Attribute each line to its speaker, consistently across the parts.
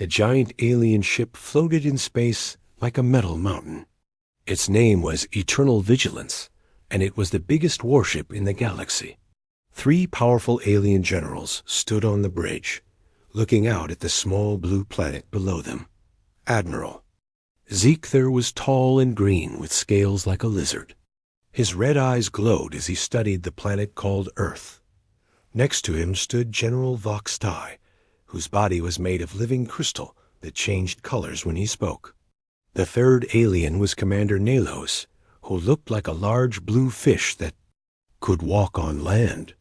Speaker 1: The giant alien ship floated in space like a metal mountain. Its name was Eternal Vigilance, and it was the biggest warship in the galaxy. 3 powerful alien generals stood on the bridge, looking out at the small blue planet below them. Admiral Ziegther was tall and green with scales like a lizard. His red eyes glowed as he studied the planet called Earth. Next to him stood General Voxtai, whose body was made of living crystal that changed colors when he spoke. The 3rd alien was Commander Nalos, who looked like a large blue fish that could walk on land.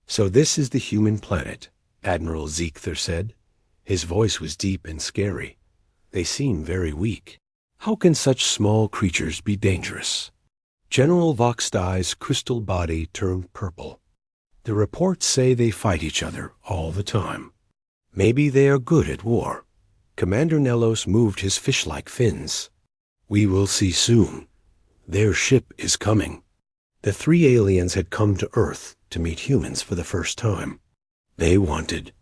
Speaker 1: "So this is the human planet," Admiral Ziegther said. His voice was deep and scary. "They seem very weak. How can such small creatures be dangerous?" General Voxtai's crystal body turned purple. "The reports say they fight each other all the time. Maybe they are good at war." Commander Nelos moved his fish-like fins. "We will see soon. Their ship is coming." The 3 aliens had come to Earth to meet humans for the first time. They wanted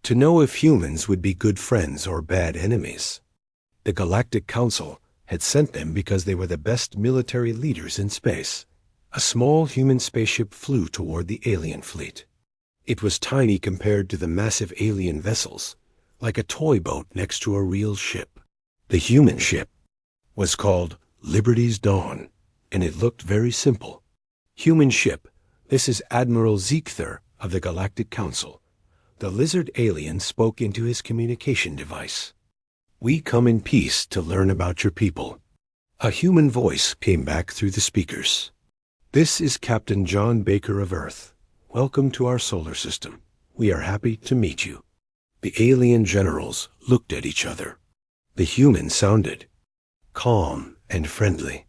Speaker 1: to know if humans would be good friends or bad enemies. The Galactic Council had sent them because they were the best military leaders in space. A small human spaceship flew toward the alien fleet. It was tiny compared to the massive alien vessels, like a toy boat next to a real ship. The human ship was called Liberty's Dawn, and it looked very simple. "Human ship, this is Admiral Ziegther of the Galactic Council." The lizard alien spoke into his communication device. "We come in peace to learn about your people." A human voice came back through the speakers. "This is Captain John Baker of Earth. Welcome to our solar system. We are happy to meet you." The alien generals looked at each other. The human sounded calm and friendly.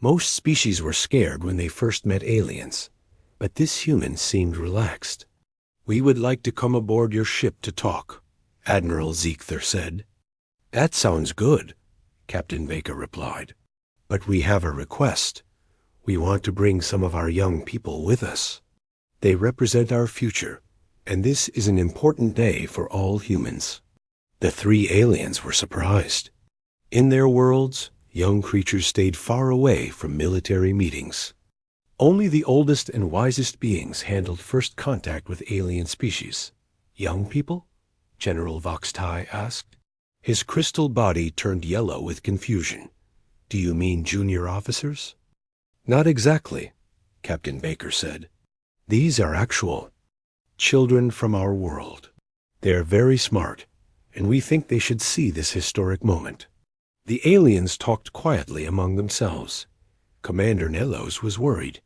Speaker 1: Most species were scared when they first met aliens, but this human seemed relaxed. "We would like to come aboard your ship to talk," Admiral Ziegther said. "That sounds good," Captain Baker replied. "But we have a request. We want to bring some of our young people with us. They represent our future, and this is an important day for all humans." The 3 aliens were surprised. In their worlds, young creatures stayed far away from military meetings. Only the oldest and wisest beings handled first contact with alien species. "Young people?" General Voxtai asked. His crystal body turned yellow with confusion. "Do you mean junior officers?" "Not exactly," Captain Baker said. "These are actual children from our world. They are very smart, and we think they should see this historic moment." The aliens talked quietly among themselves. Commander Nelos was worried.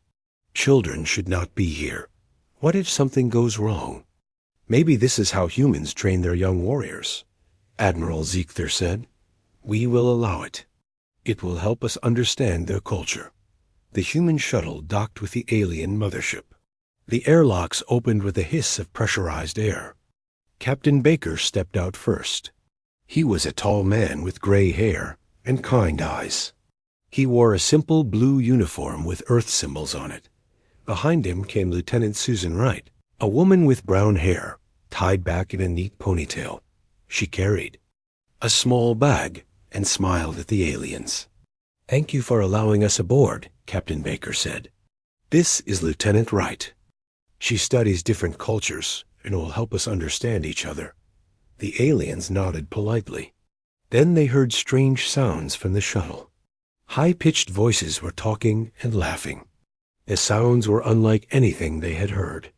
Speaker 1: Children should not be here. What if something goes wrong? Maybe this is how humans train their young warriors. Admiral Ziegther said, "We will allow it. It will help us understand their culture." The human shuttle docked with the alien mothership. The airlocks opened with a hiss of pressurized air. Captain Baker stepped out first. He was a tall man with gray hair and kind eyes. He wore a simple blue uniform with Earth symbols on it. Behind him came Lieutenant Susan Wright, a woman with brown hair, tied back in a neat ponytail. She carried a small bag and smiled at the aliens. "Thank you for allowing us aboard," Captain Baker said. "This is Lieutenant Wright. She studies different cultures and will help us understand each other." The aliens nodded politely. Then they heard strange sounds from the shuttle. High-pitched voices were talking and laughing. The sounds were unlike anything they had heard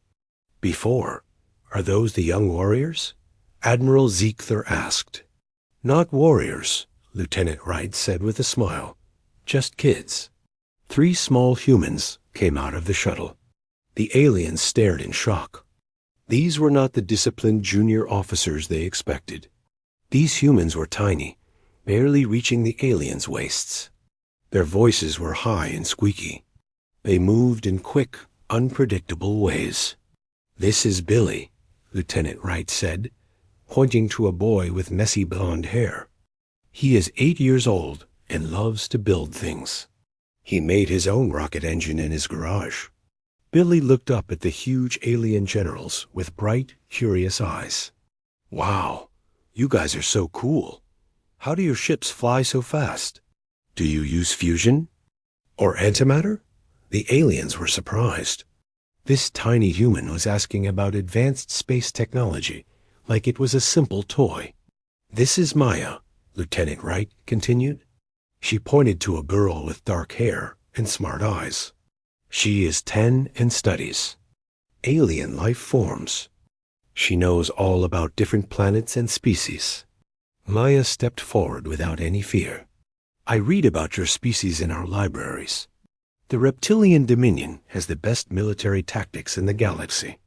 Speaker 1: before. "Are those the young warriors?" Admiral Ziegther asked. "Not warriors," Lieutenant Wright said with a smile. "Just kids." 3 small humans came out of the shuttle. The aliens stared in shock. These were not the disciplined junior officers they expected. These humans were tiny, barely reaching the aliens' waists. Their voices were high and squeaky. They moved in quick, unpredictable ways. "This is Billy," Lieutenant Wright said, pointing to a boy with messy blonde hair. "He is 8 years old and loves to build things. He made his own rocket engine in his garage." Billy looked up at the huge alien generals with bright, curious eyes. "Wow, You guys are so cool. How do your ships fly so fast? Do you use fusion? Or antimatter? The aliens were surprised. This tiny human was asking about advanced space technology, like it was a simple toy. This is Maya, Lieutenant Wright continued. She pointed to a girl with dark hair and smart eyes. She is 10 and studies alien life forms. She knows all about different planets and species. Maya stepped forward without any fear. I read about your species in our libraries. The Reptilian Dominion has the best military tactics in the galaxy.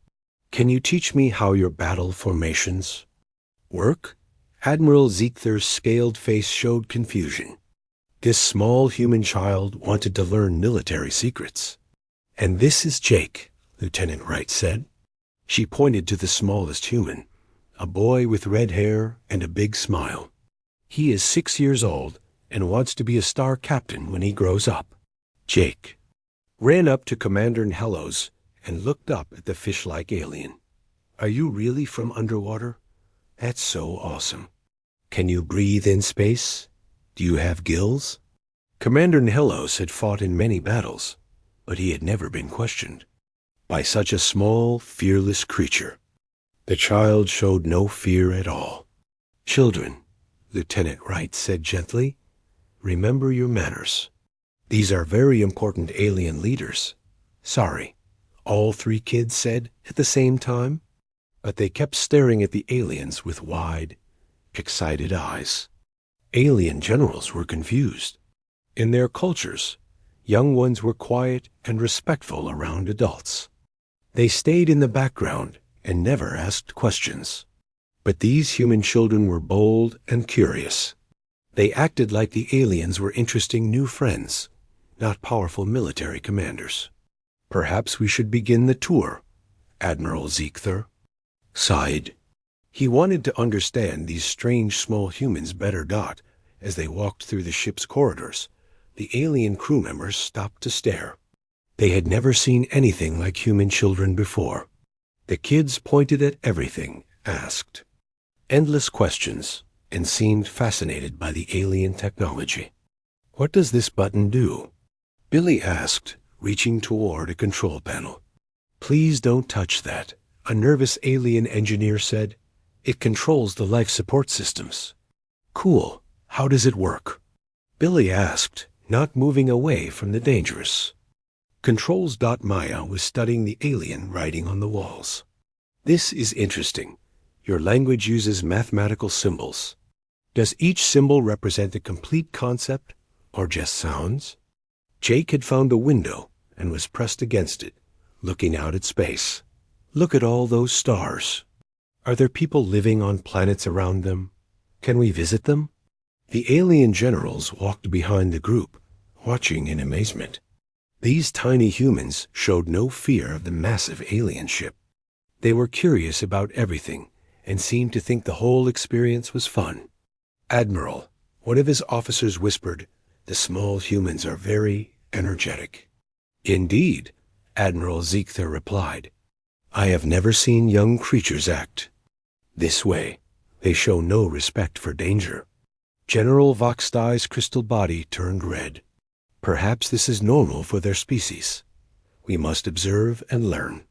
Speaker 1: Can you teach me how your battle formations work? Admiral Zeekther's scaled face showed confusion. This small human child wanted to learn military secrets. And this is Jake, Lieutenant Wright said. She pointed to the smallest human, a boy with red hair and a big smile. He is 6 years old and wants to be a star captain when he grows up. Jake ran up to Commander Nhelos and looked up at the fish-like alien. Are you really from underwater? That's so awesome. Can you breathe in space? Do you have gills? Commander Nhelos had fought in many battles, but he had never been questioned by such a small, fearless creature. The child showed no fear at all. Children, Lieutenant Wright said gently, remember your manners. These are very important alien leaders. Sorry, all 3 kids said at the same time, but they kept staring at the aliens with wide, excited eyes. Alien generals were confused. In their cultures, young ones were quiet and respectful around adults. They stayed in the background and never asked questions. But these human children were bold and curious. They acted like the aliens were interesting new friends, not powerful military commanders. Perhaps we should begin the tour, Admiral Zeekther sighed. He wanted to understand these strange small humans better. As they walked through the ship's corridors, the alien crew members stopped to stare. They had never seen anything like human children before. The kids pointed at everything, asked endless questions, and seemed fascinated by the alien technology. What does this button do? Billy asked, reaching toward a control panel. Please don't touch that, a nervous alien engineer said. It controls the life support systems. Cool. How does it work? Billy asked, not moving away from the dangerous. Controls. Maya was studying the alien writing on the walls. This is interesting. Your language uses mathematical symbols. Does each symbol represent a complete concept or just sounds? Jake had found a window and was pressed against it, looking out at space. Look at all those stars. Are there people living on planets around them? Can we visit them? The alien generals walked behind the group, watching in amazement. These tiny humans showed no fear of the massive alien ship. They were curious about everything and seemed to think the whole experience was fun. Admiral, one of his officers whispered, the small humans are very energetic. Indeed, Admiral Zeekther replied. I have never seen young creatures act this way. They show no respect for danger. General Voxdai's crystal body turned red. Perhaps this is normal for their species. We must observe and learn.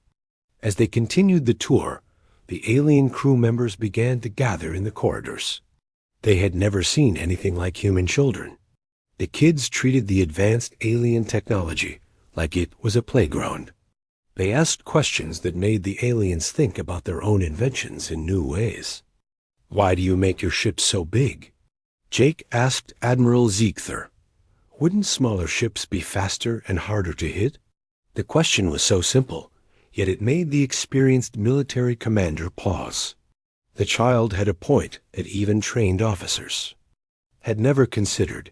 Speaker 1: As they continued the tour, the alien crew members began to gather in the corridors. They had never seen anything like human children. The kids treated the advanced alien technology like it was a playground. They asked questions that made the aliens think about their own inventions in new ways. Why do you make your ships so big? Jake asked Admiral Zeekther. Wouldn't smaller ships be faster and harder to hit? The question was so simple, yet it made the experienced military commander pause. The child had a point that even trained officers had never considered.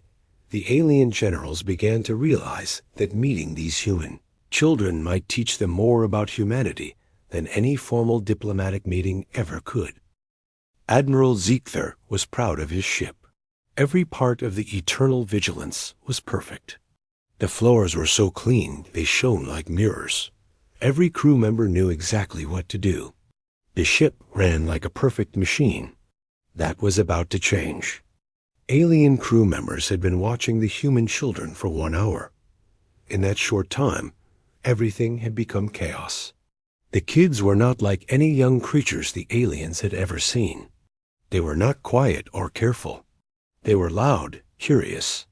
Speaker 1: The alien generals began to realize that meeting these human children might teach them more about humanity than any formal diplomatic meeting ever could. Admiral Zeekther was proud of his ship. Every part of the eternal vigilance was perfect. The floors were so clean they shone like mirrors. Every crew member knew exactly what to do. The ship ran like a perfect machine. That was about to change. Alien crew members had been watching the human children for 1 hour. In that short time, everything had become chaos. The kids were not like any young creatures the aliens had ever seen. They were not quiet or careful. They were loud, curious,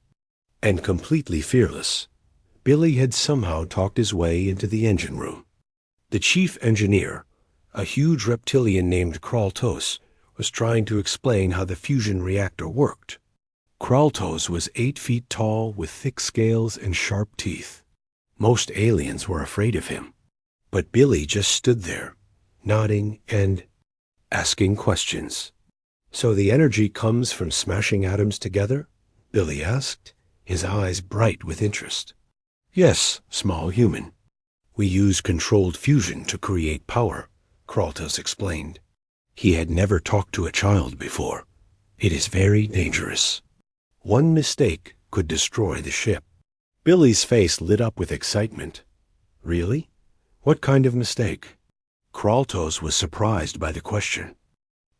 Speaker 1: and completely fearless. Billy had somehow talked his way into the engine room. The chief engineer, a huge reptilian named Kraltos, was trying to explain how the fusion reactor worked. Kraltos was 8 feet tall with thick scales and sharp teeth. Most aliens were afraid of him. But Billy just stood there, nodding and asking questions. "So the energy comes from smashing atoms together?" Billy asked, his eyes bright with interest. "Yes, small human. We use controlled fusion to create power," Kraltos explained. He had never talked to a child before. "It is very dangerous. One mistake could destroy the ship." Billy's face lit up with excitement. "Really? What kind of mistake?" Kraltos was surprised by the question.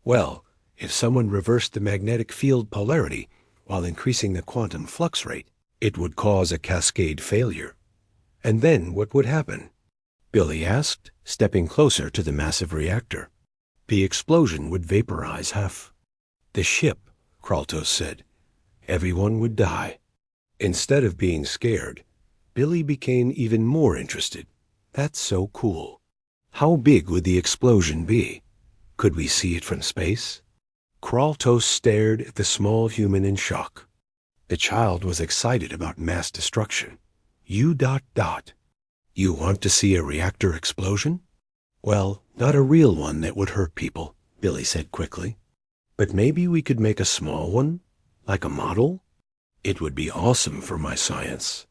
Speaker 1: "Well, if someone reversed the magnetic field polarity while increasing the quantum flux rate, it would cause a cascade failure. And then what would happen?" Billy asked, stepping closer to the massive reactor. "The explosion would vaporize half the ship," Kraltos said. "Everyone would die." Instead of being scared, Billy became even more interested. "That's so cool. How big would the explosion be? Could we see it from space?" Kraltos stared at the small human in shock. The child was excited about mass destruction. You want to see a reactor explosion? "Well, not a real one that would hurt people," Billy said quickly. "But maybe we could make a small one, like a model? It would be awesome for my science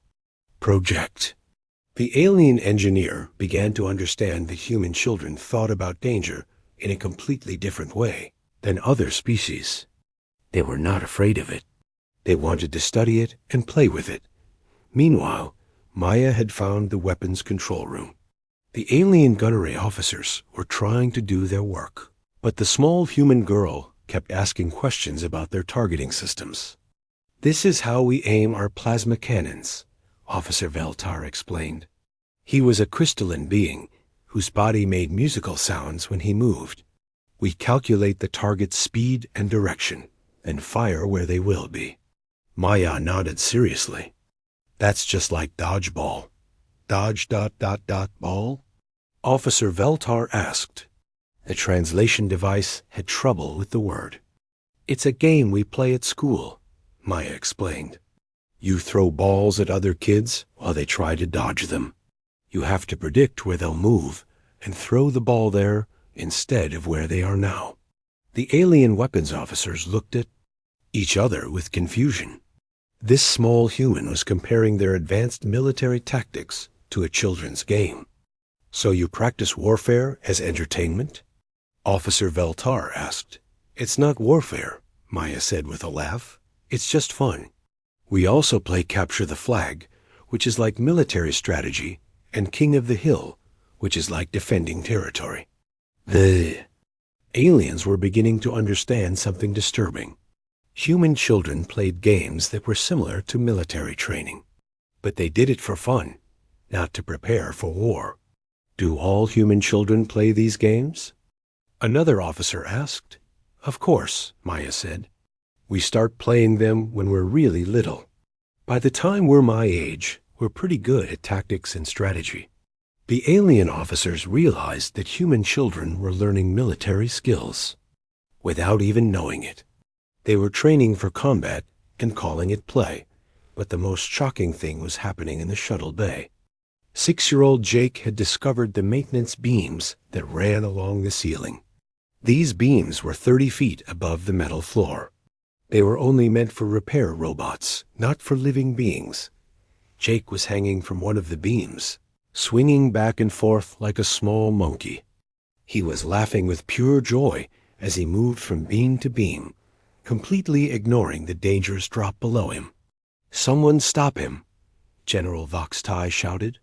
Speaker 1: project." The alien engineer began to understand that human children thought about danger in a completely different way than other species. They were not afraid of it. They wanted to study it and play with it. Meanwhile, Maya had found the weapons control room. The alien gunnery officers were trying to do their work, but the small human girl kept asking questions about their targeting systems. "This is how we aim our plasma cannons," Officer Veltar explained. He was a crystalline being whose body made musical sounds when he moved. "We calculate the target's speed and direction, and fire where they will be." Maya nodded seriously. "That's just like dodgeball." "Dodge ... ball?" Officer Veltar asked. The translation device had trouble with the word. "It's a game we play at school," Maya explained. "You throw balls at other kids while they try to dodge them. You have to predict where they'll move and throw the ball there instead of where they are now." The alien weapons officers looked at each other with confusion. This small human was comparing their advanced military tactics to a children's game. "So you practice warfare as entertainment?" Officer Veltar asked. "It's not warfare," Maya said with a laugh. "It's just fun. We also play Capture the Flag, which is like military strategy, and King of the Hill, which is like defending territory." The aliens were beginning to understand something disturbing. Human children played games that were similar to military training, but they did it for fun, not to prepare for war. "Do all human children play these games?" Another officer asked. "Of course," Maya said. "We start playing them when we're really little. By the time we're my age, we're pretty good at tactics and strategy." The alien officers realized that human children were learning military skills without even knowing it. They were training for combat and calling it play, but the most shocking thing was happening in the shuttle bay. 6-year-old Jake had discovered the maintenance beams that ran along the ceiling. These beams were 30 feet above the metal floor. They were only meant for repair robots, not for living beings. Jake was hanging from one of the beams, swinging back and forth like a small monkey. He was laughing with pure joy as he moved from beam to beam, completely ignoring the dangerous drop below him. "Someone stop him," General Voxtai shouted.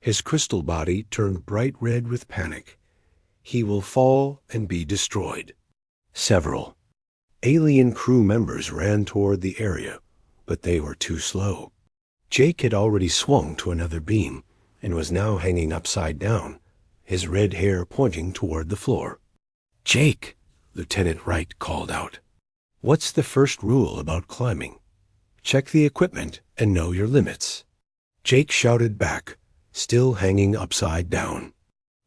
Speaker 1: His crystal body turned bright red with panic. "He will fall and be destroyed." Several Alien crew members ran toward the area, but they were too slow. Jake had already swung to another beam and was now hanging upside down, his red hair pointing toward the floor. "Jake," Lieutenant Wright called out, "what's the first rule about climbing? Check the equipment and know your limits." Jake shouted back, still hanging upside down.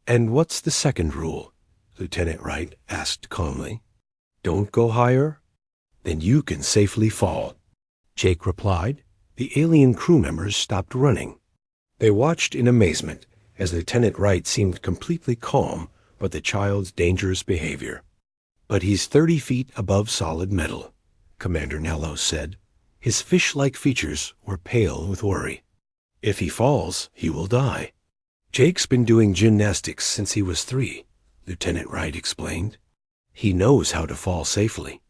Speaker 1: "And what's the second rule?" Lieutenant Wright asked calmly. "Don't go higher? Then you can safely fall." Jake replied. The alien crew members stopped running. They watched in amazement as Lieutenant Wright seemed completely calm about the child's dangerous behavior. "But he's 30 feet above solid metal," Commander Nello said. His fish-like features were pale with worry. "If he falls, he will die." "Jake's been doing gymnastics since he was 3, Lieutenant Wright explained. "He knows how to fall safely.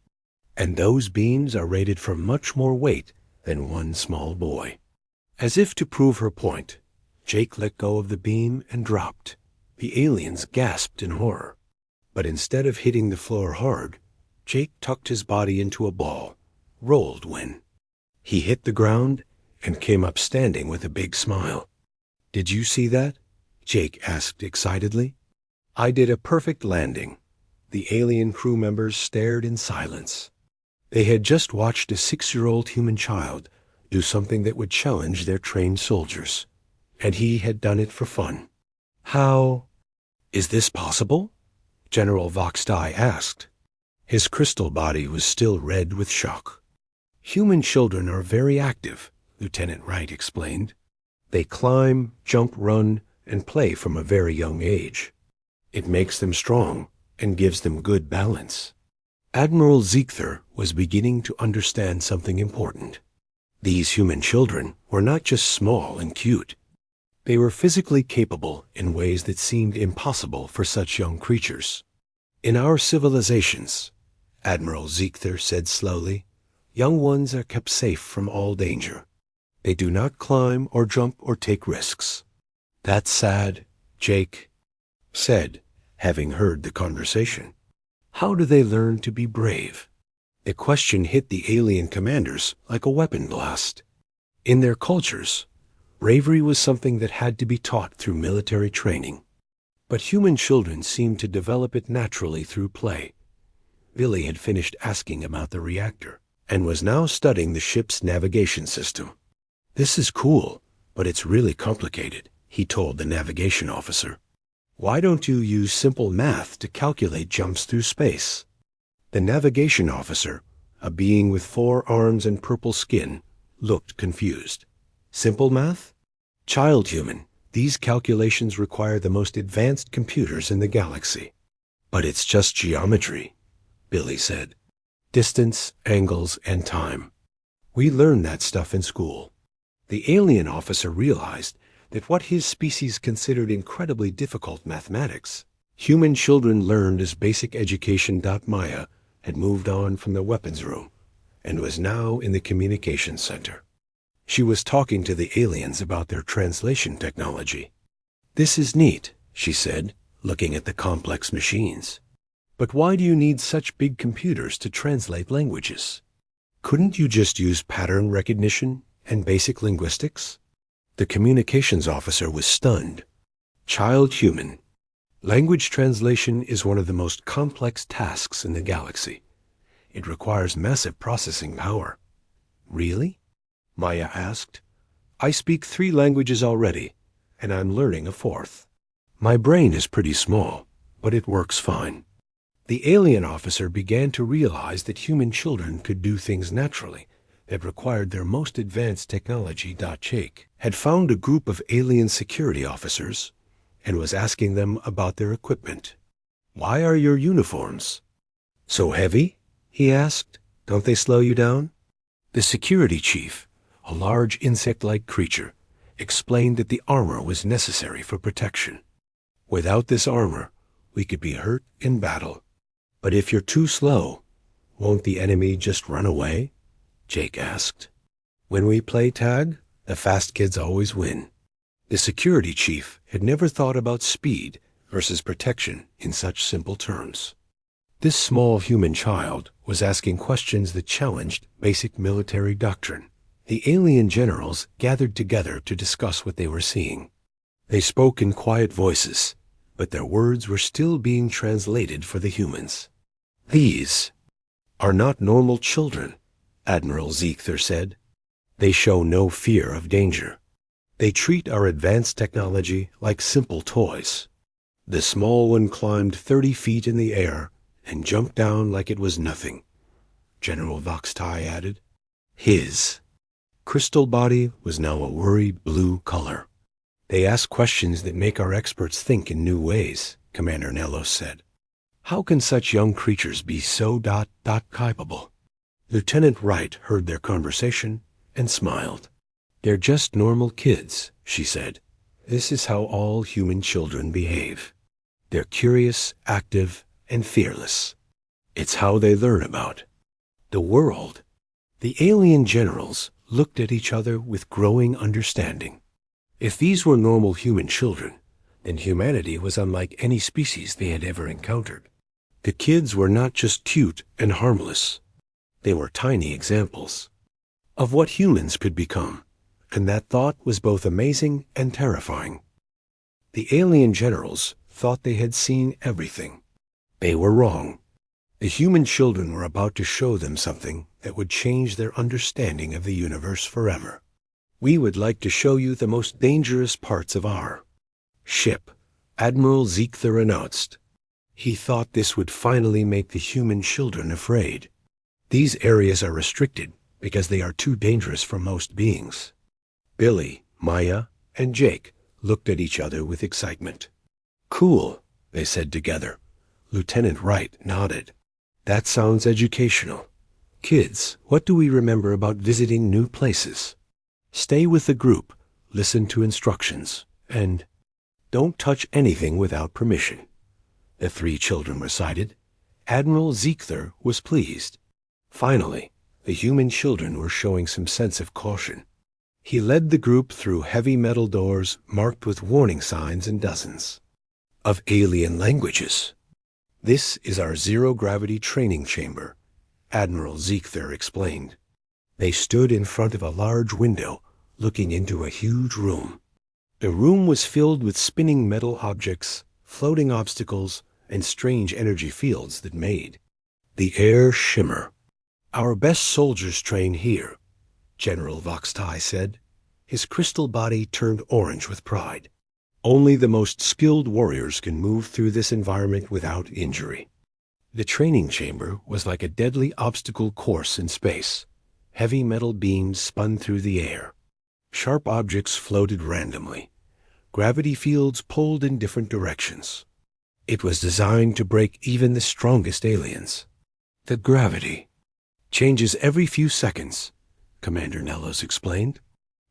Speaker 1: And those beams are rated for much more weight than one small boy." As if to prove her point, Jake let go of the beam and dropped. The aliens gasped in horror. But instead of hitting the floor hard, Jake tucked his body into a ball, rolled when. He hit the ground and came up standing with a big smile. "Did you see that?" Jake asked excitedly. "I did a perfect landing." The alien crew members stared in silence. They had just watched a 6-year-old human child do something that would challenge their trained soldiers, and he had done it for fun. "How is this possible?" General Voxdai asked. His crystal body was still red with shock. "Human children are very active," Lieutenant Wright explained. "They climb, jump, run, and play from a very young age. It makes them strong and gives them good balance." Admiral Ziegther was beginning to understand something important. These human children were not just small and cute. They were physically capable in ways that seemed impossible for such young creatures. "In our civilizations," Admiral Ziegther said slowly, "young ones are kept safe from all danger. They do not climb or jump or take risks." "That's sad," Jake said, having heard the conversation. "How do they learn to be brave?" The question hit the alien commanders like a weapon blast. In their cultures, bravery was something that had to be taught through military training. But human children seemed to develop it naturally through play. Billy had finished asking about the reactor and was now studying the ship's navigation system. "This is cool, but it's really complicated," he told the navigation officer. "Why don't you use simple math to calculate jumps through space?" The navigation officer, a being with 4 arms and purple skin, looked confused. "Simple math? Child human, these calculations require the most advanced computers in the galaxy." "But it's just geometry," Billy said. "Distance, angles, and time. We learn that stuff in school." The alien officer realized that what his species considered incredibly difficult mathematics, human children learned as basic education. Maya had moved on from the weapons room and was now in the communications center. She was talking to the aliens about their translation technology. "This is neat," she said, looking at the complex machines. "But why do you need such big computers to translate languages? Couldn't you just use pattern recognition and basic linguistics?" The communications officer was stunned. "Child human, language translation is one of the most complex tasks in the galaxy. It requires massive processing power." "Really?" Maya asked. "I speak 3 languages already, and I'm learning a 4th. My brain is pretty small, but it works fine." The alien officer began to realize that human children could do things naturally that required their most advanced technology. Jake had found a group of alien security officers and was asking them about their equipment. "Why are your uniforms so heavy?" he asked. "Don't they slow you down?" The security chief, a large insect-like creature, explained that the armor was necessary for protection. "Without this armor, we could be hurt in battle." "But if you're too slow, won't the enemy just run away?" Jake asked. "When we play tag, the fast kids always win." The security chief had never thought about speed versus protection in such simple terms. This small human child was asking questions that challenged basic military doctrine. The alien generals gathered together to discuss what they were seeing. They spoke in quiet voices, but their words were still being translated for the humans. "These are not normal children," Admiral Ziegler said. "They show no fear of danger. They treat our advanced technology like simple toys." The small one climbed 30 feet in the air and jumped down like it was nothing. General Voxtai added. His crystal body was now a worried blue color. "They ask questions that make our experts think in new ways," Commander Nellos said. "How can such young creatures be so capable?" Lieutenant Wright heard their conversation and smiled. "They're just normal kids," she said. "This is how all human children behave. They're curious, active, and fearless. It's how they learn about the world." The alien generals looked at each other with growing understanding. If these were normal human children, then humanity was unlike any species they had ever encountered. The kids were not just cute and harmless. They were tiny examples of what humans could become, and that thought was both amazing and terrifying. The alien generals thought they had seen everything. They were wrong. The human children were about to show them something that would change their understanding of the universe forever. "We would like to show you the most dangerous parts of our ship," Admiral Ziegler announced. He thought this would finally make the human children afraid. "These areas are restricted because they are too dangerous for most beings." Billy, Maya, and Jake looked at each other with excitement. "Cool," they said together. Lieutenant Wright nodded. "That sounds educational. Kids, what do we remember about visiting new places? Stay with the group, listen to instructions, and don't touch anything without permission," the 3 children recited. Admiral Ziegler was pleased. Finally, the human children were showing some sense of caution. He led the group through heavy metal doors marked with warning signs and dozens of alien languages. "This is our zero-gravity training chamber," Admiral Ziegler explained. They stood in front of a large window looking into a huge room. The room was filled with spinning metal objects, floating obstacles, and strange energy fields that made the air shimmer. "Our best soldiers train here," General Voxtai said. His crystal body turned orange with pride. "Only the most skilled warriors can move through this environment without injury." The training chamber was like a deadly obstacle course in space. Heavy metal beams spun through the air. Sharp objects floated randomly. Gravity fields pulled in different directions. It was designed to break even the strongest aliens. "The gravity changes every few seconds," Commander Nellos explained.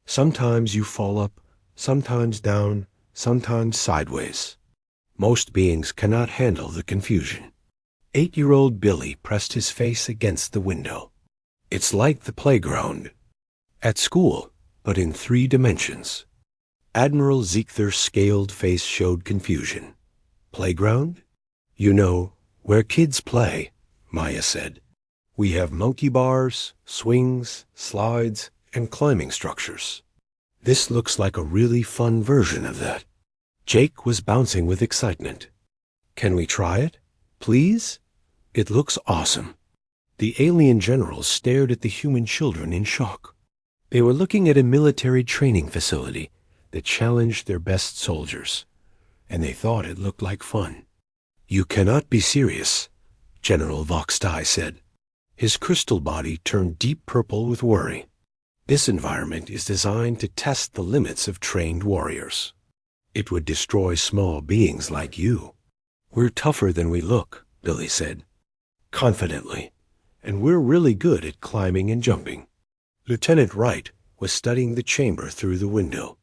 Speaker 1: "Sometimes you fall up, sometimes down, sometimes sideways. Most beings cannot handle the confusion." 8-year-old Billy pressed his face against the window. "It's like the playground at school, but in 3 dimensions." Admiral Ziegler's scaled face showed confusion. "Playground? You know, where kids play," Maya said. "We have monkey bars, swings, slides, and climbing structures. This looks like a really fun version of that." Jake was bouncing with excitement. "Can we try it? Please? It looks awesome." The alien generals stared at the human children in shock. They were looking at a military training facility that challenged their best soldiers, and they thought it looked like fun. "You cannot be serious," General Voxtai said. His crystal body turned deep purple with worry. "This environment is designed to test the limits of trained warriors. It would destroy small beings like you." "We're tougher than we look," Billy said confidently, "and we're really good at climbing and jumping." Lieutenant Wright was studying the chamber through the window.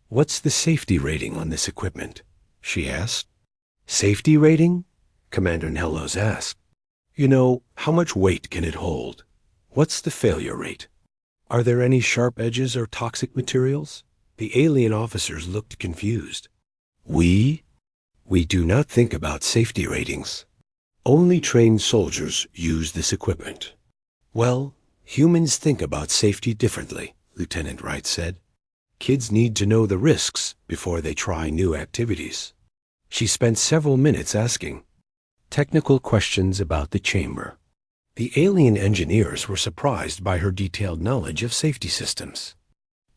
Speaker 1: "What's the safety rating on this equipment?" she asked. "Safety rating?" Commander Nellos asked. "You know, how much weight can it hold? What's the failure rate? Are there any sharp edges or toxic materials?" The alien officers looked confused. We do not think about safety ratings. Only trained soldiers use this equipment. Well, humans think about safety differently, Lieutenant Wright said. Kids need to know the risks before they try new activities. She spent several minutes asking technical questions about the chamber. The alien engineers were surprised by her detailed knowledge of safety systems.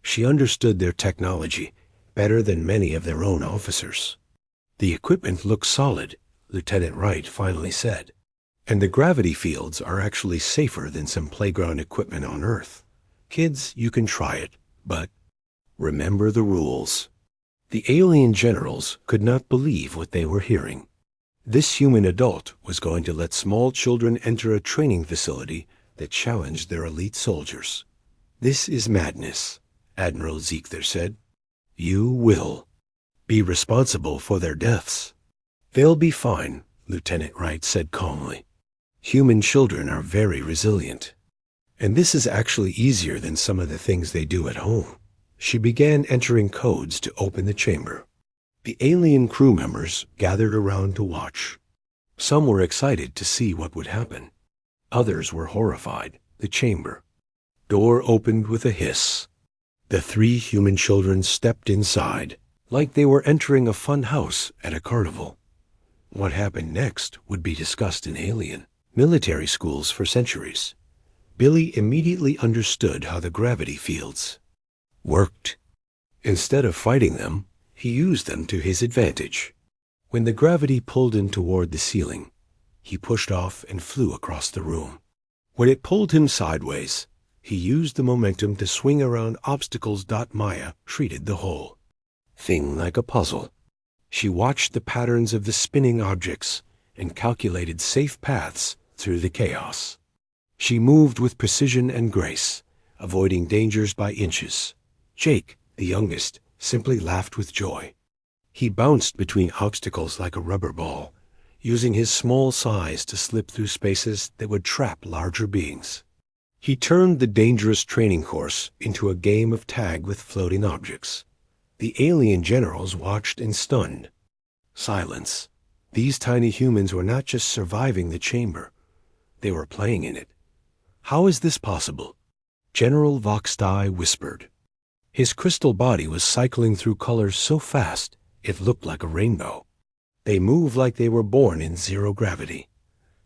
Speaker 1: She understood their technology better than many of their own officers. The equipment looks solid, Lieutenant Wright finally said, and the gravity fields are actually safer than some playground equipment on Earth. Kids, you can try it, but remember the rules. The alien generals could not believe what they were hearing. This human adult was going to let small children enter a training facility that challenged their elite soldiers. This is madness, Admiral Ziegler said. You will be responsible for their deaths. They'll be fine, Lieutenant Wright said calmly. Human children are very resilient. And this is actually easier than some of the things they do at home. She began entering codes to open the chamber. The alien crew members gathered around to watch. Some were excited to see what would happen. Others were horrified. The chamber door opened with a hiss. The three human children stepped inside, like they were entering a fun house at a carnival. What happened next would be discussed in alien military schools for centuries. Billy immediately understood how the gravity fields worked. Instead of fighting them, he used them to his advantage. When the gravity pulled him toward the ceiling, he pushed off and flew across the room. When it pulled him sideways, he used the momentum to swing around obstacles. Maya treated the whole thing like a puzzle. She watched the patterns of the spinning objects and calculated safe paths through the chaos. She moved with precision and grace, avoiding dangers by inches. Jake, the youngest, simply laughed with joy. He bounced between obstacles like a rubber ball, using his small size to slip through spaces that would trap larger beings. He turned the dangerous training course into a game of tag with floating objects. The alien generals watched in stunned silence. These tiny humans were not just surviving the chamber, they were playing in it. How is this possible? General Voxtai whispered. His crystal body was cycling through colors so fast it looked like a rainbow. They move like they were born in zero gravity,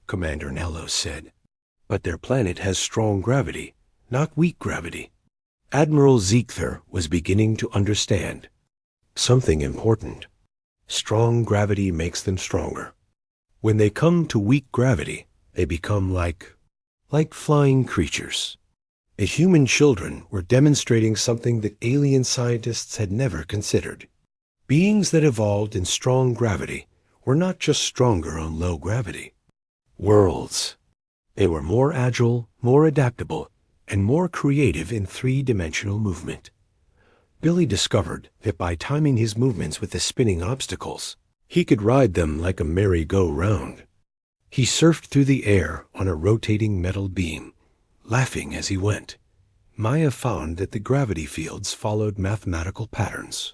Speaker 1: Commander Nello said. But their planet has strong gravity, not weak gravity. Admiral Ziegler was beginning to understand something important. Strong gravity makes them stronger. When they come to weak gravity, they become like flying creatures. The human children were demonstrating something that alien scientists had never considered. Beings that evolved in strong gravity were not just stronger on low gravity. Worlds. They were more agile, more adaptable, and more creative in three-dimensional movement. Billy discovered that by timing his movements with the spinning obstacles, he could ride them like a merry-go-round. He surfed through the air on a rotating metal beam, laughing as he went. Maya found that the gravity fields followed mathematical patterns.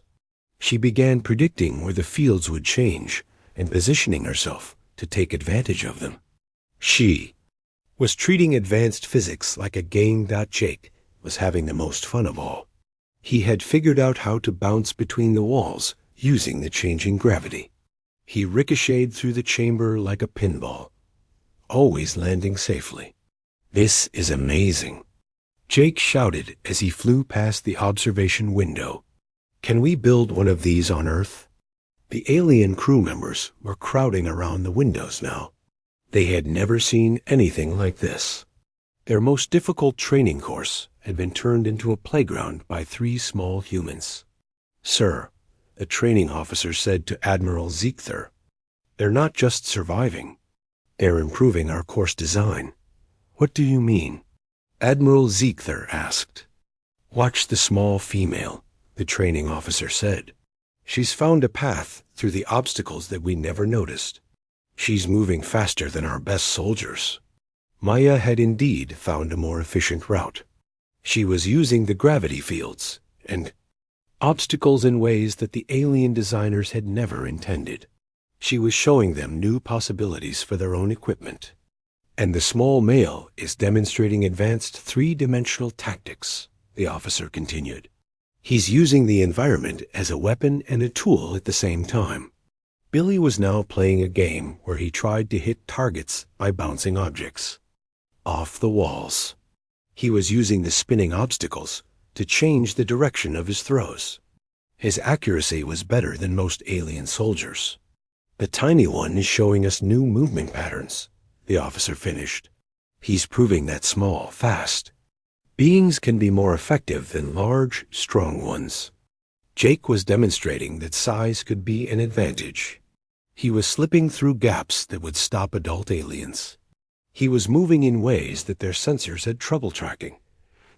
Speaker 1: She began predicting where the fields would change and positioning herself to take advantage of them. She was treating advanced physics like a game. Jake was having the most fun of all. He had figured out how to bounce between the walls using the changing gravity. He ricocheted through the chamber like a pinball, always landing safely. This is amazing, Jake shouted as he flew past the observation window. Can we build one of these on Earth? The alien crew members were crowding around the windows now. They had never seen anything like this. Their most difficult training course had been turned into a playground by three small humans. Sir, the training officer said to Admiral Ziegler, they're not just surviving. They're improving our course design. What do you mean? Admiral Ziegler asked. Watch the small female, the training officer said. She's found a path through the obstacles that we never noticed. She's moving faster than our best soldiers. Maya had indeed found a more efficient route. She was using the gravity fields and obstacles in ways that the alien designers had never intended. She was showing them new possibilities for their own equipment. And the small male is demonstrating advanced three-dimensional tactics, the officer continued. He's using the environment as a weapon and a tool at the same time. Billy was now playing a game where he tried to hit targets by bouncing objects off the walls. He was using the spinning obstacles to change the direction of his throws. His accuracy was better than most alien soldiers. The tiny one is showing us new movement patterns, the officer finished. He's proving that small, fast beings can be more effective than large, strong ones. Jake was demonstrating that size could be an advantage. He was slipping through gaps that would stop adult aliens. He was moving in ways that their sensors had trouble tracking.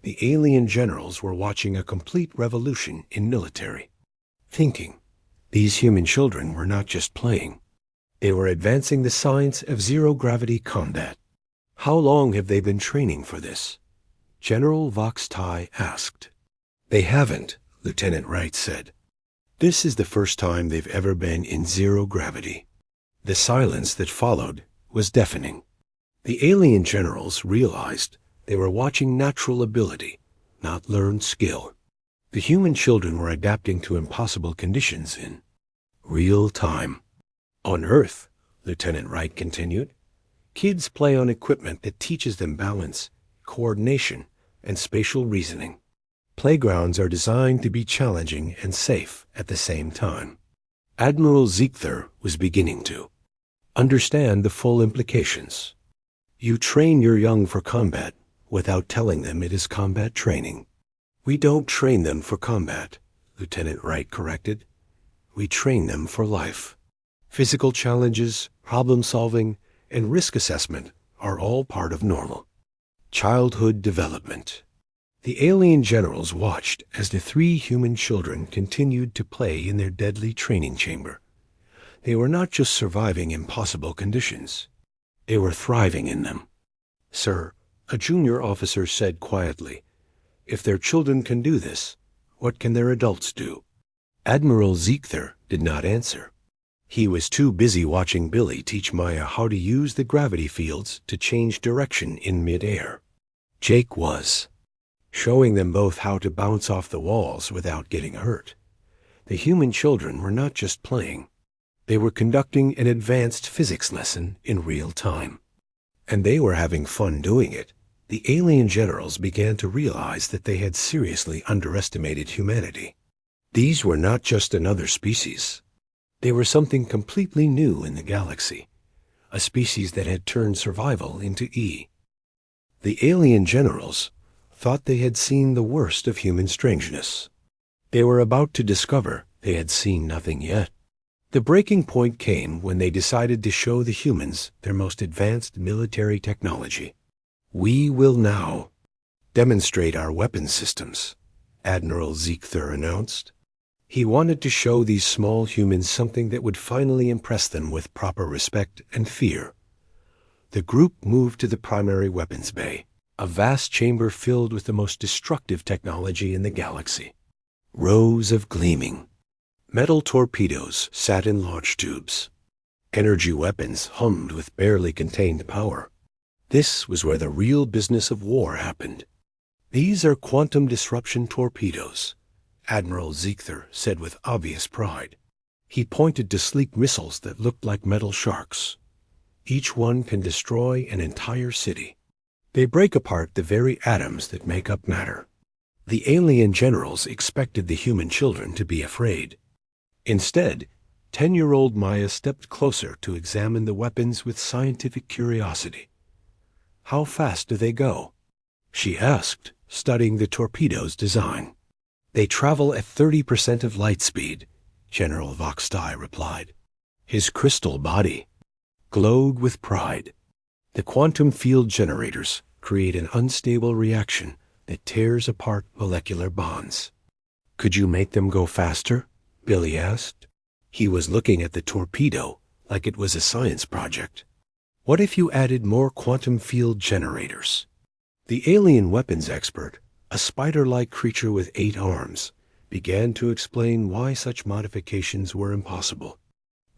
Speaker 1: The alien generals were watching a complete revolution in military thinking. These human children were not just playing. They were advancing the science of zero-gravity combat. How long have they been training for this? General Vox Tai asked. They haven't, Lieutenant Wright said. This is the first time they've ever been in zero gravity. The silence that followed was deafening. The alien generals realized they were watching natural ability, not learned skill. The human children were adapting to impossible conditions in real time. On Earth, Lieutenant Wright continued, kids play on equipment that teaches them balance, coordination, and spatial reasoning. Playgrounds are designed to be challenging and safe at the same time. Admiral Ziegler was beginning to understand the full implications. You train your young for combat without telling them it is combat training. We don't train them for combat, Lieutenant Wright corrected. We train them for life. Physical challenges, problem solving, and risk assessment are all part of normal childhood development. The alien generals watched as the three human children continued to play in their deadly training chamber. They were not just surviving impossible conditions. They were thriving in them. Sir, a junior officer said quietly, if their children can do this, what can their adults do? Admiral Ziegler did not answer. He was too busy watching Billy teach Maya how to use the gravity fields to change direction in midair. Jake was showing them both how to bounce off the walls without getting hurt. The human children were not just playing. They were conducting an advanced physics lesson in real time. And they were having fun doing it. The alien generals began to realize that they had seriously underestimated humanity. These were not just another species. They were something completely new in the galaxy, a species that had turned survival into E. The alien generals thought they had seen the worst of human strangeness. They were about to discover they had seen nothing yet. The breaking point came when they decided to show the humans their most advanced military technology. We will now demonstrate our weapon systems, Admiral Ziegler announced. He wanted to show these small humans something that would finally impress them with proper respect and fear. The group moved to the primary weapons bay, a vast chamber filled with the most destructive technology in the galaxy. Rows of gleaming metal torpedoes sat in launch tubes. Energy weapons hummed with barely contained power. This was where the real business of war happened. These are quantum disruption torpedoes, Admiral Ziegler said with obvious pride. He pointed to sleek missiles that looked like metal sharks. Each one can destroy an entire city. They break apart the very atoms that make up matter. The alien generals expected the human children to be afraid. Instead, 10-year-old Maya stepped closer to examine the weapons with scientific curiosity. How fast do they go? She asked, studying the torpedo's design. They travel at 30% of light speed, General Vox Tai replied. His crystal body glowed with pride. The quantum field generators create an unstable reaction that tears apart molecular bonds. Could you make them go faster? Billy asked. He was looking at the torpedo like it was a science project. What if you added more quantum field generators? The alien weapons expert, a spider-like creature with 8 arms, began to explain why such modifications were impossible.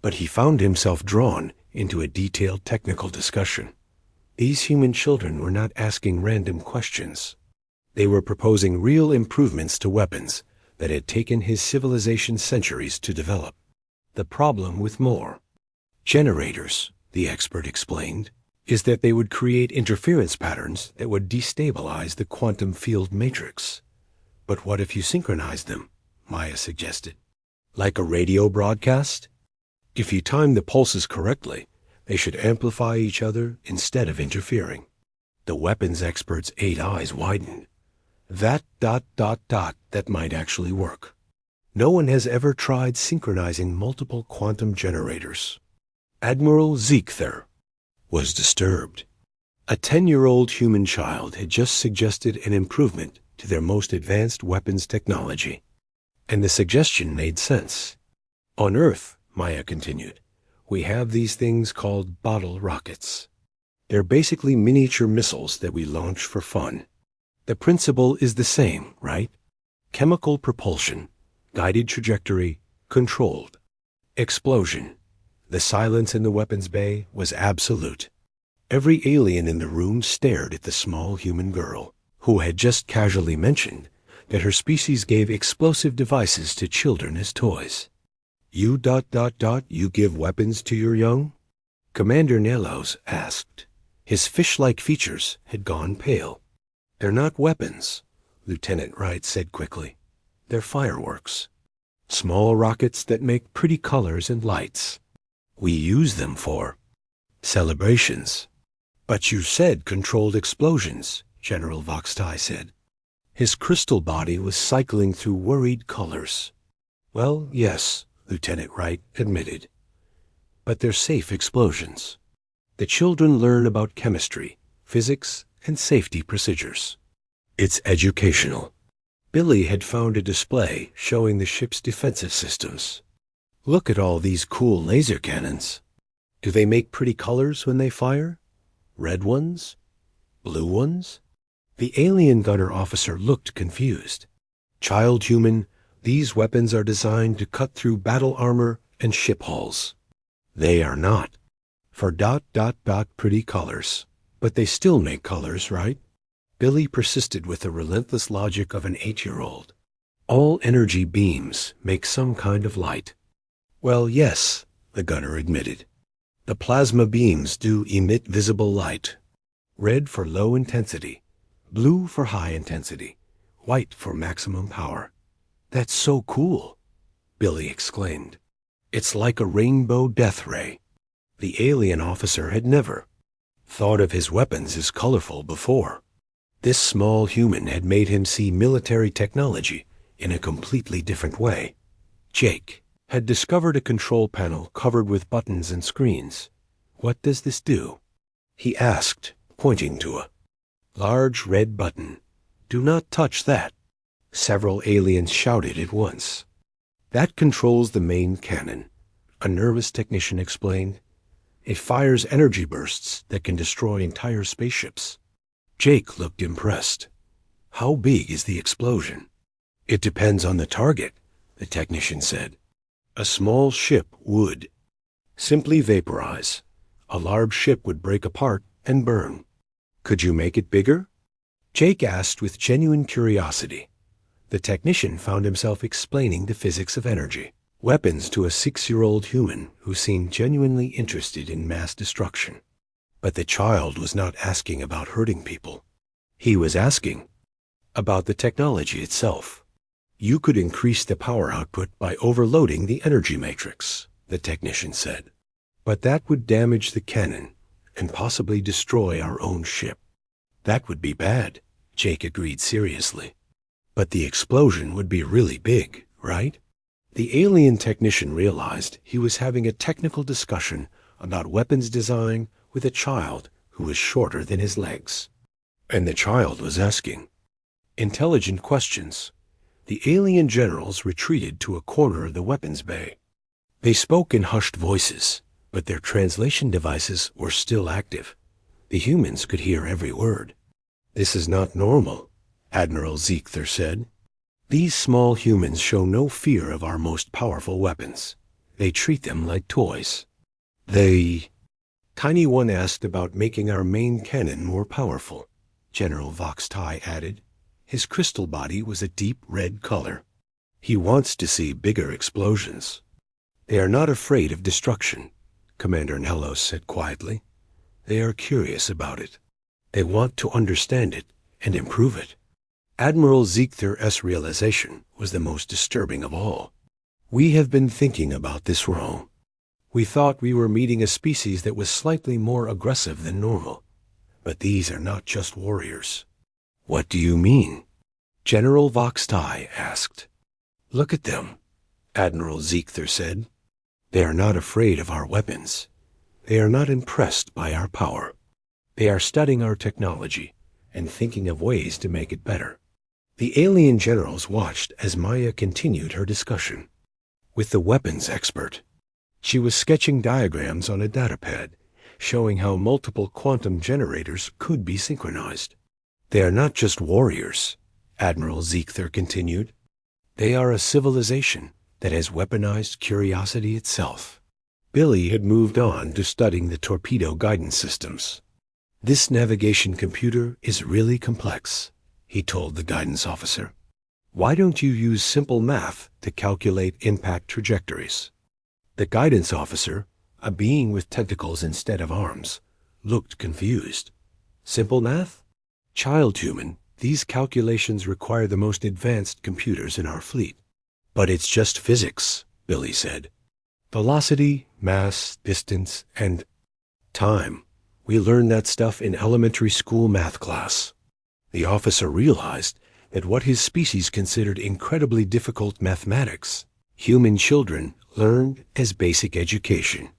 Speaker 1: But he found himself drawn into a detailed technical discussion. These human children were not asking random questions. They were proposing real improvements to weapons that had taken his civilization centuries to develop. The problem with more generators, the expert explained, is that they would create interference patterns that would destabilize the quantum field matrix. But what if you synchronize them? Maya suggested. Like a radio broadcast? If you time the pulses correctly, they should amplify each other instead of interfering. The weapons expert's 8 eyes widened. That ... that might actually work. No one has ever tried synchronizing multiple quantum generators. Admiral Ziegther was disturbed. A 10-year-old human child had just suggested an improvement to their most advanced weapons technology. And the suggestion made sense. On Earth, Maya continued, we have these things called bottle rockets. They're basically miniature missiles that we launch for fun. The principle is the same, right? Chemical propulsion, guided trajectory, controlled. Explosion. The silence in the weapons bay was absolute. Every alien in the room stared at the small human girl, who had just casually mentioned that her species gave explosive devices to children as toys. You ... you give weapons to your young? Commander Nelos asked. His fish-like features had gone pale. They're not weapons, Lieutenant Wright said quickly. They're fireworks. Small rockets that make pretty colors and lights. We use them for celebrations. But you said controlled explosions, General Voxtai said. His crystal body was cycling through worried colors. Well, yes, Lieutenant Wright admitted. But they're safe explosions. The children learn about chemistry, physics, and safety procedures. It's educational. Billy had found a display showing the ship's defensive systems. Look at all these cool laser cannons. Do they make pretty colors when they fire? Red ones? Blue ones? The alien gunner officer looked confused. Child human, these weapons are designed to cut through battle armor and ship hulls. They are not. For ... pretty colors. But they still make colors, right? Billy persisted with the relentless logic of an 8-year-old. All energy beams make some kind of light. Well, yes, the gunner admitted. The plasma beams do emit visible light. Red for low intensity, blue for high intensity, white for maximum power. That's so cool, Billy exclaimed. It's like a rainbow death ray. The alien officer had never thought of his weapons as colorful before. This small human had made him see military technology in a completely different way. Jake had discovered a control panel covered with buttons and screens. What does this do? He asked, pointing to a large red button. Do not touch that. Several aliens shouted at once. That controls the main cannon, a nervous technician explained. It fires energy bursts that can destroy entire spaceships. Jake looked impressed. How big is the explosion? It depends on the target, the technician said. A small ship would simply vaporize. A large ship would break apart and burn. Could you make it bigger? Jake asked with genuine curiosity. The technician found himself explaining the physics of energy, weapons to a 6-year-old human who seemed genuinely interested in mass destruction. But the child was not asking about hurting people. He was asking about the technology itself. You could increase the power output by overloading the energy matrix, the technician said. But that would damage the cannon and possibly destroy our own ship. That would be bad, Jake agreed seriously. But the explosion would be really big, right? The alien technician realized he was having a technical discussion about weapons design with a child who was shorter than his legs. And the child was asking intelligent questions. The alien generals retreated to a corner of the weapons bay. They spoke in hushed voices, but their translation devices were still active. The humans could hear every word. This is not normal, Admiral Ziegther said. These small humans show no fear of our most powerful weapons. They treat them like toys. The tiny one asked about making our main cannon more powerful, General Vox-Tai added. His crystal body was a deep red color. He wants to see bigger explosions. They are not afraid of destruction, Commander Nellos said quietly. They are curious about it. They want to understand it and improve it. Admiral Ziegther's realization was the most disturbing of all. We have been thinking about this wrong. We thought we were meeting a species that was slightly more aggressive than normal. But these are not just warriors. What do you mean? General Vox-Tai asked. Look at them, Admiral Ziegther said. They are not afraid of our weapons. They are not impressed by our power. They are studying our technology and thinking of ways to make it better. The alien generals watched as Maya continued her discussion with the weapons expert. She was sketching diagrams on a datapad, showing how multiple quantum generators could be synchronized. They are not just warriors, Admiral Ziegther continued. They are a civilization that has weaponized curiosity itself. Billy had moved on to studying the torpedo guidance systems. This navigation computer is really complex, he told the guidance officer. Why don't you use simple math to calculate impact trajectories? The guidance officer, a being with tentacles instead of arms, looked confused. Simple math? Child human, these calculations require the most advanced computers in our fleet. But it's just physics, Billy said. Velocity, mass, distance, and time. We learned that stuff in elementary school math class. The officer realized that what his species considered incredibly difficult mathematics, human children learned as basic education.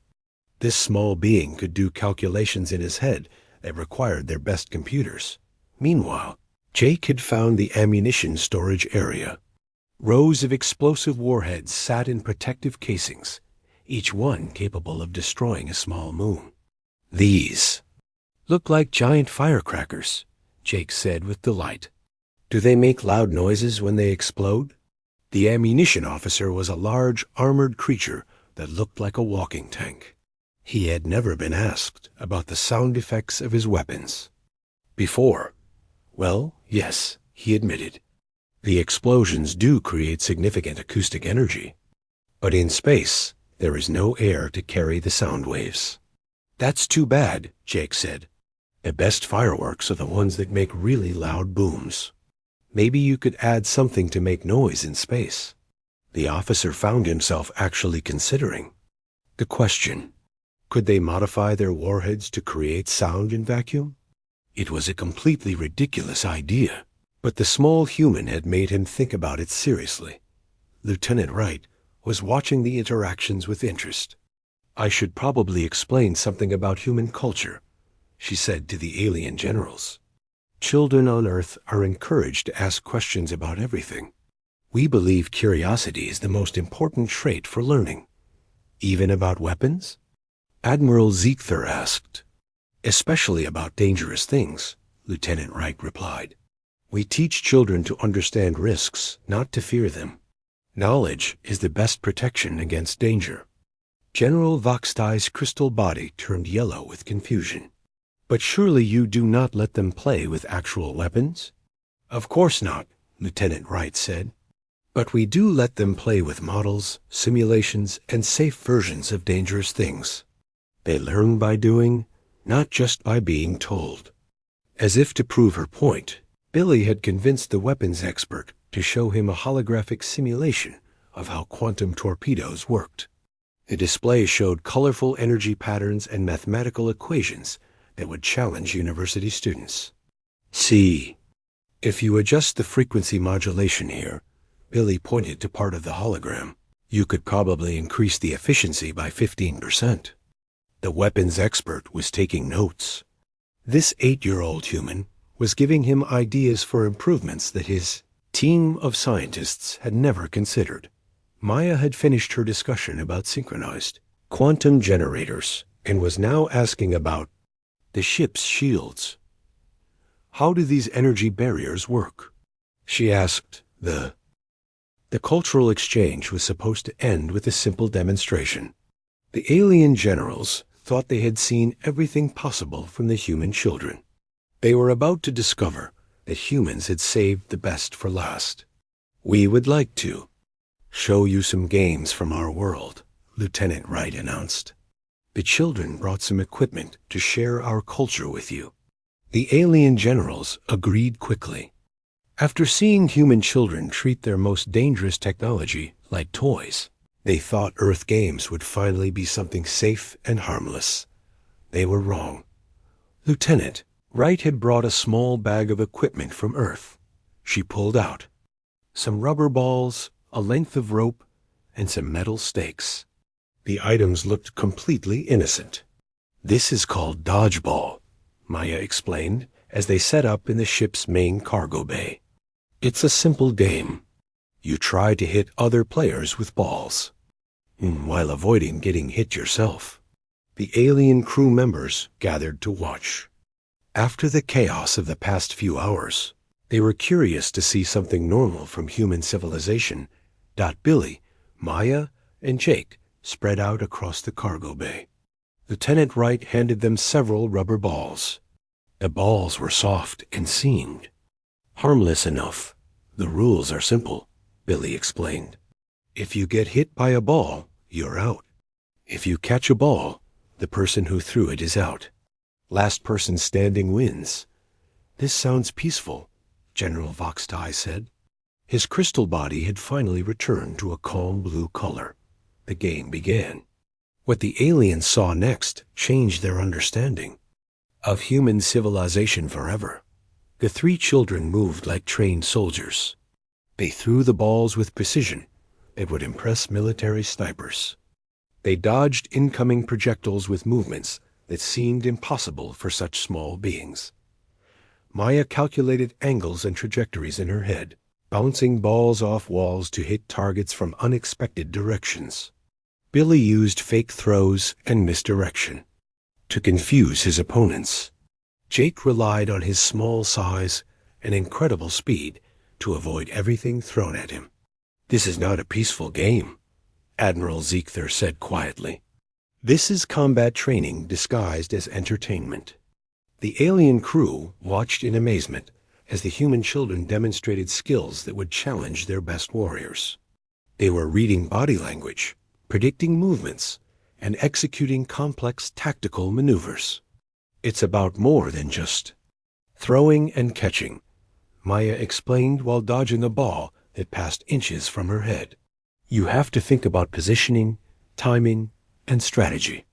Speaker 1: This small being could do calculations in his head that required their best computers. Meanwhile, Jake had found the ammunition storage area. Rows of explosive warheads sat in protective casings, each one capable of destroying a small moon. These look like giant firecrackers, Jake said with delight. Do they make loud noises when they explode? The ammunition officer was a large, armored creature that looked like a walking tank. He had never been asked about the sound effects of his weapons before. Well, yes, he admitted. The explosions do create significant acoustic energy. But in space, there is no air to carry the sound waves. That's too bad, Jake said. The best fireworks are the ones that make really loud booms. Maybe you could add something to make noise in space. The officer found himself actually considering the question. Could they modify their warheads to create sound in vacuum? It was a completely ridiculous idea, but the small human had made him think about it seriously. Lieutenant Wright was watching the interactions with interest. I should probably explain something about human culture, she said to the alien generals. Children on Earth are encouraged to ask questions about everything. We believe curiosity is the most important trait for learning. Even about weapons? Admiral Ziegther asked. Especially about dangerous things, Lieutenant Wright replied. We teach children to understand risks, not to fear them. Knowledge is the best protection against danger. General Vox-Tai's crystal body turned yellow with confusion. But surely you do not let them play with actual weapons? Of course not, Lieutenant Wright said. But we do let them play with models, simulations, and safe versions of dangerous things. They learn by doing, not just by being told. As if to prove her point, Billy had convinced the weapons expert to show him a holographic simulation of how quantum torpedoes worked. The display showed colorful energy patterns and mathematical equations that would challenge university students. See, if you adjust the frequency modulation here, Billy pointed to part of the hologram, you could probably increase the efficiency by 15%. The weapons expert was taking notes. This 8-year-old human was giving him ideas for improvements that his team of scientists had never considered. Maya had finished her discussion about synchronized quantum generators and was now asking about the ship's shields. How do these energy barriers work? She asked the The cultural exchange was supposed to end with a simple demonstration. The alien generals thought they had seen everything possible from the human children. They were about to discover that humans had saved the best for last. "We would like to show you some games from our world," Lieutenant Wright announced. "The children brought some equipment to share our culture with you." The alien generals agreed quickly. After seeing human children treat their most dangerous technology like toys, they thought Earth games would finally be something safe and harmless. They were wrong. Lieutenant Wright had brought a small bag of equipment from Earth. She pulled out some rubber balls, a length of rope, and some metal stakes. The items looked completely innocent. "This is called dodgeball," Maya explained as they set up in the ship's main cargo bay. "It's a simple game. You try to hit other players with balls, while avoiding getting hit yourself." The alien crew members gathered to watch. After the chaos of the past few hours, they were curious to see something normal from human civilization. Billy, Maya, and Jake spread out across the cargo bay. Lieutenant Wright handed them several rubber balls. The balls were soft and seemed harmless enough. "The rules are simple," Billy explained. "If you get hit by a ball, you're out. If you catch a ball, the person who threw it is out. Last person standing wins." "This sounds peaceful," General Voxtai said. His crystal body had finally returned to a calm blue color. The game began. What the aliens saw next changed their understanding of human civilization forever. The three children moved like trained soldiers. They threw the balls with precision that would impress military snipers. They dodged incoming projectiles with movements that seemed impossible for such small beings. Maya calculated angles and trajectories in her head, bouncing balls off walls to hit targets from unexpected directions. Billy used fake throws and misdirection to confuse his opponents. Jake relied on his small size and incredible speed to avoid everything thrown at him. "This is not a peaceful game," Admiral Ziegler said quietly. "This is combat training disguised as entertainment." The alien crew watched in amazement as the human children demonstrated skills that would challenge their best warriors. They were reading body language, predicting movements, and executing complex tactical maneuvers. "It's about more than just throwing and catching," Maya explained while dodging a ball that passed inches from her head. "You have to think about positioning, timing, and strategy."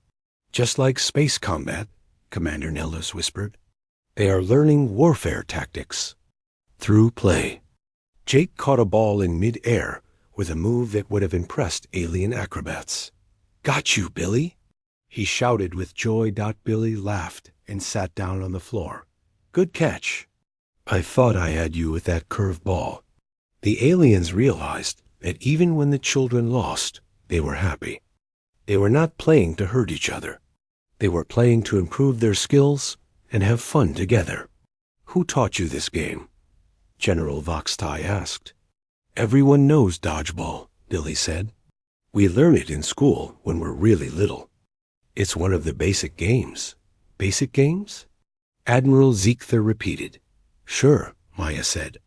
Speaker 1: "Just like space combat," Commander Nellis whispered. "They are learning warfare tactics through play." Jake caught a ball in mid-air with a move that would have impressed alien acrobats. "Got you, Billy!" he shouted with joy. Billy laughed and sat down on the floor. "Good catch. I thought I had you with that curved ball." The aliens realized that even when the children lost, they were happy. They were not playing to hurt each other. They were playing to improve their skills and have fun together. "Who taught you this game?" General Voxtai asked. "Everyone knows dodgeball," Billy said. "We learn it in school when we're really little. It's one of the basic games." "Basic games?" Admiral Ziegler repeated. "Sure," Maya said.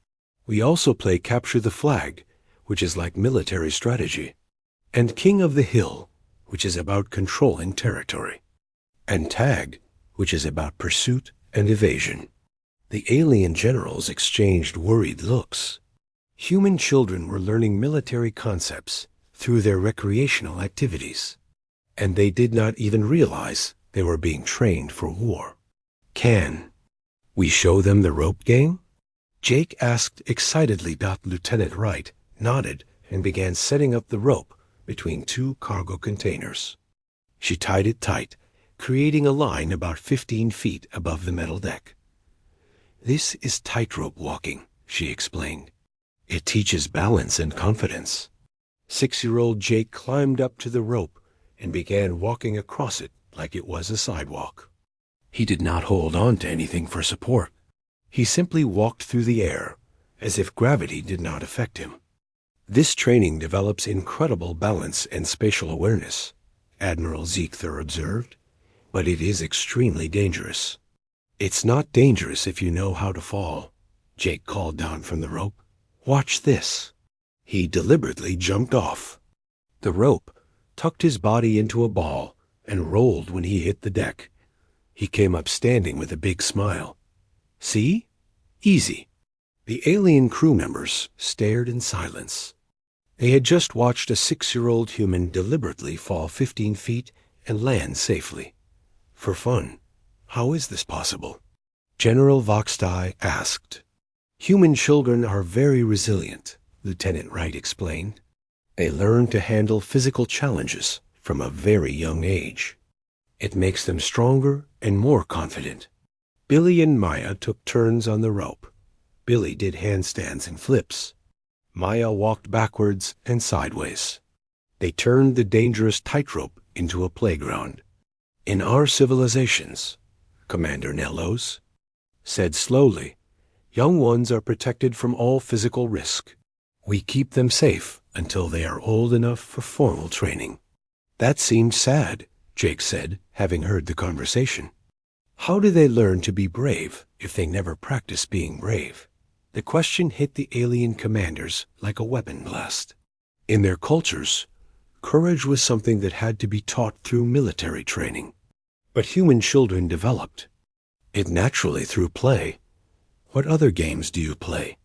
Speaker 1: "We also play Capture the Flag, which is like military strategy, and King of the Hill, which is about controlling territory, and Tag, which is about pursuit and evasion." The alien generals exchanged worried looks. Human children were learning military concepts through their recreational activities, and they did not even realize they were being trained for war. "Can we show them the rope game?" Jake asked excitedly. Lieutenant Wright nodded and began setting up the rope between two cargo containers. She tied it tight, creating a line about 15 feet above the metal deck. "This is tightrope walking," she explained. "It teaches balance and confidence." 6-year-old Jake climbed up to the rope and began walking across it like it was a sidewalk. He did not hold on to anything for support. He simply walked through the air as if gravity did not affect him. This training develops incredible balance and spatial awareness, Admiral Ziegler observed, but it is extremely dangerous. It's not dangerous if you know how to fall, Jake called down from the rope. Watch this. He deliberately jumped off. The rope tucked his body into a ball and rolled when he hit the deck. He came up standing with a big smile. See? Easy. The alien crew members stared in silence. They had just watched a 6-year-old human deliberately fall 15 feet and land safely. For fun. How is this possible? General Voxtai asked. Human children are very resilient, Lieutenant Wright explained. They learn to handle physical challenges from a very young age. It makes them stronger and more confident. Billy and Maya took turns on the rope. Billy did handstands and flips. Maya walked backwards and sideways. They turned the dangerous tightrope into a playground. In our civilizations, Commander Nellos said slowly, young ones are protected from all physical risk. We keep them safe until they are old enough for formal training. That seemed sad, Jake said, having heard the conversation. How do they learn to be brave if they never practice being brave? The question hit the alien commanders like a weapon blast. In their cultures, courage was something that had to be taught through military training. But human children developed it naturally through play. What other games do you play?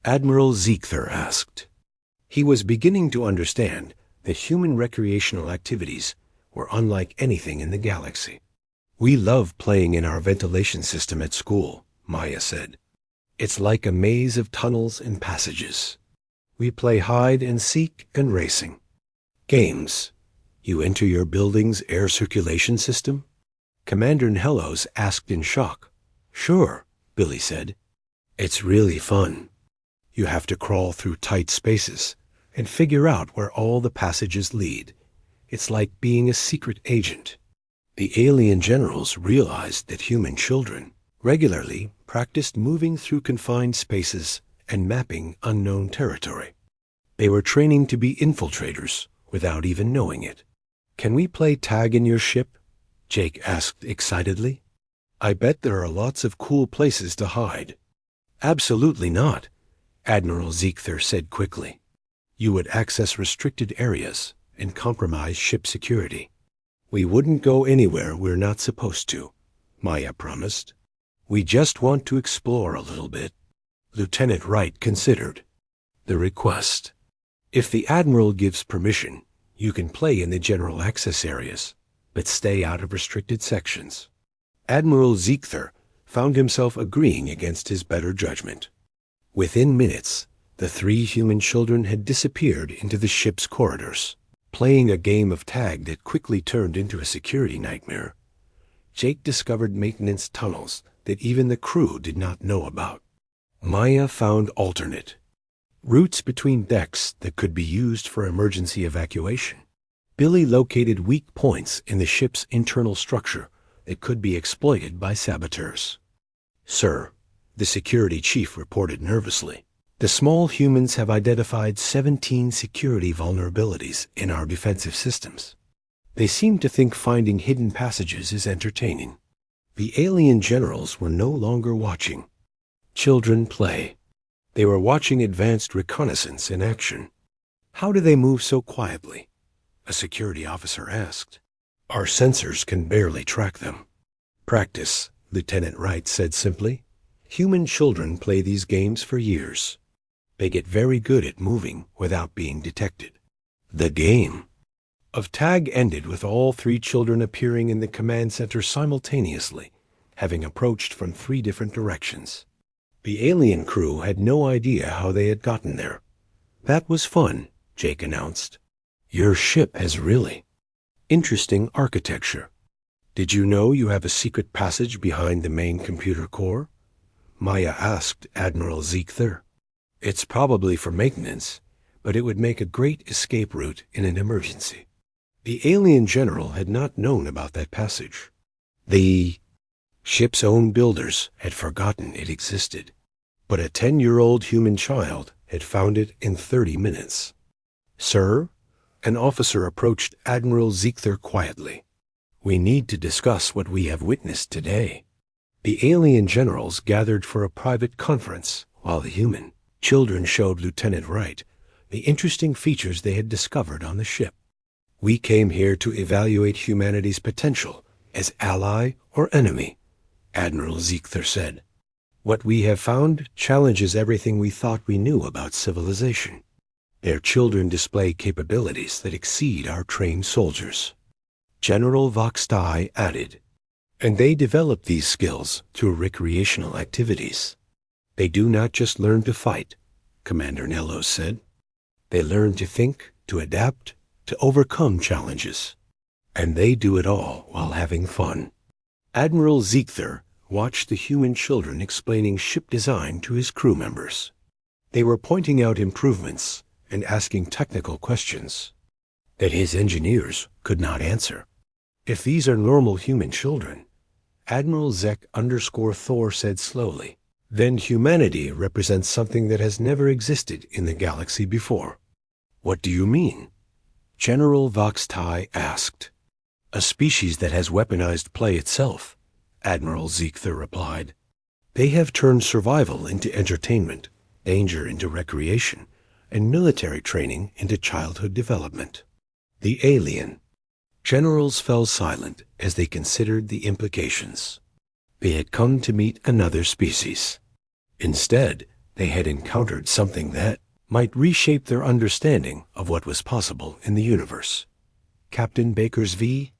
Speaker 1: Admiral Ziegler asked. He was beginning to understand that human recreational activities were unlike anything in the galaxy. We love playing in our ventilation system at school, Maya said. It's like a maze of tunnels and passages. We play hide and seek and racing. Games. You enter your building's air circulation system? Commander Nellos asked in shock. Sure, Billy said. It's really fun. You have to crawl through tight spaces and figure out where all the passages lead. It's like being a secret agent. The alien generals realized that human children regularly practiced moving through confined spaces and mapping unknown territory. They were training to be infiltrators without even knowing it. Can we play tag in your ship? Jake asked excitedly. I bet there are lots of cool places to hide. Absolutely not, Admiral Ziegler said quickly. You would access restricted areas and compromise ship security. We wouldn't go anywhere we're not supposed to, Maya promised. We just want to explore a little bit. Lieutenant Wright considered the request. If the Admiral gives permission, you can play in the general access areas, but stay out of restricted sections. Admiral Ziegler found himself agreeing against his better judgment. Within minutes, the 3 human children had disappeared into the ship's corridors, playing a game of tag that quickly turned into a security nightmare. Jake discovered maintenance tunnels that even the crew did not know about. Maya found alternate routes between decks that could be used for emergency evacuation. Billy located weak points in the ship's internal structure that could be exploited by saboteurs. Sir, the security chief reported nervously, the small humans have identified 17 security vulnerabilities in our defensive systems. They seem to think finding hidden passages is entertaining. The alien generals were no longer watching children play. They were watching advanced reconnaissance in action. How do they move so quietly? A security officer asked. Our sensors can barely track them. Practice, Lieutenant Wright said simply. Human children play these games for years. They get very good at moving without being detected. The game of tag ended with all 3 children appearing in the command center simultaneously, having approached from 3 different directions. The alien crew had no idea how they had gotten there. That was fun, Jake announced. Your ship has really interesting architecture. Did you know you have a secret passage behind the main computer core? Maya asked Admiral Ziegler. It's probably for maintenance, but it would make a great escape route in an emergency. The alien general had not known about that passage. The ship's own builders had forgotten it existed, but a 10-year-old human child had found it in 30 minutes. "Sir," an officer approached Admiral Ziegler quietly. "We need to discuss what we have witnessed today." The alien generals gathered for a private conference, while the human children showed Lieutenant Wright the interesting features they had discovered on the ship. "We came here to evaluate humanity's potential as ally or enemy," Admiral Ziegler said. "What we have found challenges everything we thought we knew about civilization. Their children display capabilities that exceed our trained soldiers." General Voxtai added, "And they develop these skills through recreational activities. They do not just learn to fight," Commander Nello said. "They learn to think, to adapt, to overcome challenges. And they do it all while having fun." Admiral Ziegler watched the human children explaining ship design to his crew members. They were pointing out improvements and asking technical questions that his engineers could not answer. "If these are normal human children," Admiral Zek_Thor said slowly, "then humanity represents something that has never existed in the galaxy before." "What do you mean?" General Voxtai asked. "A species that has weaponized play itself," Admiral Ziegler replied. "They have turned survival into entertainment, danger into recreation, and military training into childhood development." The alien generals fell silent as they considered the implications. They had come to meet another species. Instead, they had encountered something that might reshape their understanding of what was possible in the universe. Captain Baker's V